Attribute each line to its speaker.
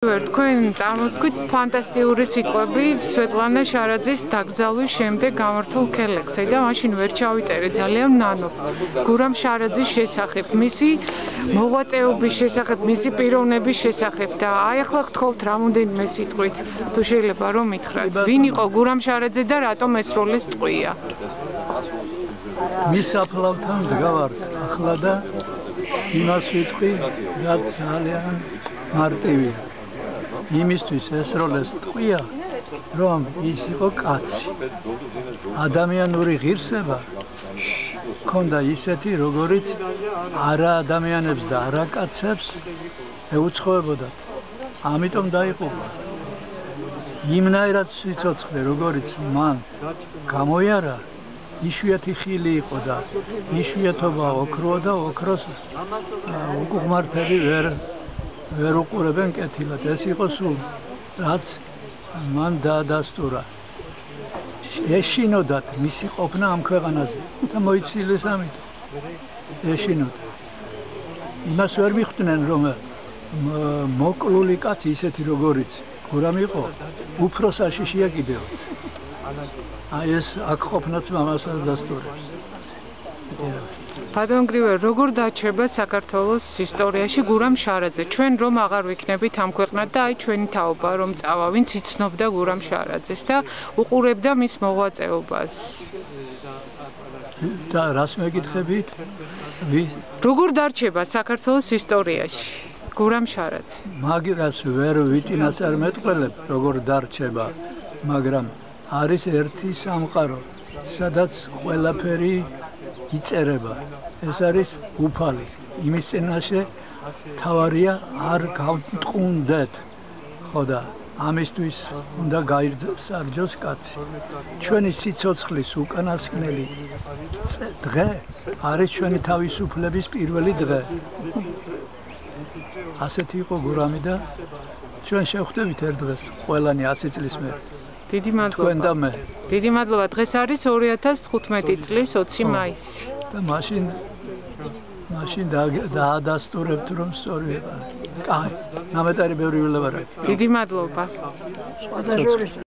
Speaker 1: თქვენ წარმოვიდგინეთ ფანტასტიკური სიტყვები სვეტლანა შარაძის დაკრძალვის შემდეგ გამართულ ქელექსზე და მაშინ ვერ ჩავიწერე ძალიან ნანով გურამ შარაძის შესახებ, მისი მოღვაწეობის შესახებ, მისი პიროვნების შესახებ და აი ახლა გთხოვთ რამოდენიმე სიტყვით თუ შეიძლება რომ მითხრათ, ვინ იყო გურამ შარაძე და რატომ ეს როლეს ტყვია?
Speaker 2: მის აფლავთან მდგავართ ახლა და იმას ვიტყვი, რაც ძალიან მარტივია. იმისთვის ეს როლეს ტყვია, რომ ის იყო კაცი. ადამიანური ღირსება ჰქონდა ისეთი, როგორიც არა ადამიანებს და არა კაცებს ეუცხოვებოდათ. ამიტომ დაიღუპა. იმნაირად სიცოცხლე, როგორიც მან გამოიარა, იშვიათი ხილი იყო და იშვიათობა ოქროა და ოქროს უკუღმართები ვერ უყურებენ კეთილად. ეს იყო სულ რაც მან დაადასტურა. ეშინოდათ მისი ყოფნა ამ ქვეყანაზე და მოიცილეს ამიტომ. ეშინოდა. იმას ვერ მიხვდნენ, რომ მოკლული კაცი ისეთი როგორიც გურამ იყო, უფრო საშიშია კიდევაც. აი ეს აქ ყოფნაც მამას ადასტურებს.
Speaker 1: ბატონგრივე, როგორ დაჩება საქართველოს ისტორიაში გურამ შარაძე? ჩვენ რომ აღარ ვიქნებით ამ ქვეყნად და აი ჩვენი თაობა რომ წავა, ვინც იცნობდა გურამ შარაძეს და უყურებდა მის მოღვაწეობას.
Speaker 2: და რას მეკითხებით?
Speaker 1: როგორ დარჩება საქართველოს ისტორიაში გურამ შარაძე?
Speaker 2: მაგას ვერ ვიწინასწარ მეტყველებ, როგორ დარჩება, მაგრამ არის ერთი სამყარო, სადაც ყველაფერი იწერება. ეს არის უფალი. იმის წინაშე თავარია არ გავტყუნდეთ. ხო და ამისთვის უნდა გაისარჯოს კაცი. ჩვენი სიცოცხლის უკანასკნელი დღე არის ჩვენი თავისუფლების პირველი დღე. ასეთი იყო გურამი და ჩვენ შევხვდებით ერთ დღეს ყველანი 100 წლის მერე.
Speaker 1: დიდი მადლობა.
Speaker 2: თქვენ და მე.
Speaker 1: დიდი მადლობა. დღეს არის 2015 წლის 20 მაისი.
Speaker 2: და მაშინ დაადასტურებთ რომ სწორი იყო. კაი, ნამეტარი ბევრი ველაპარაკი.
Speaker 1: დიდი მადლობა.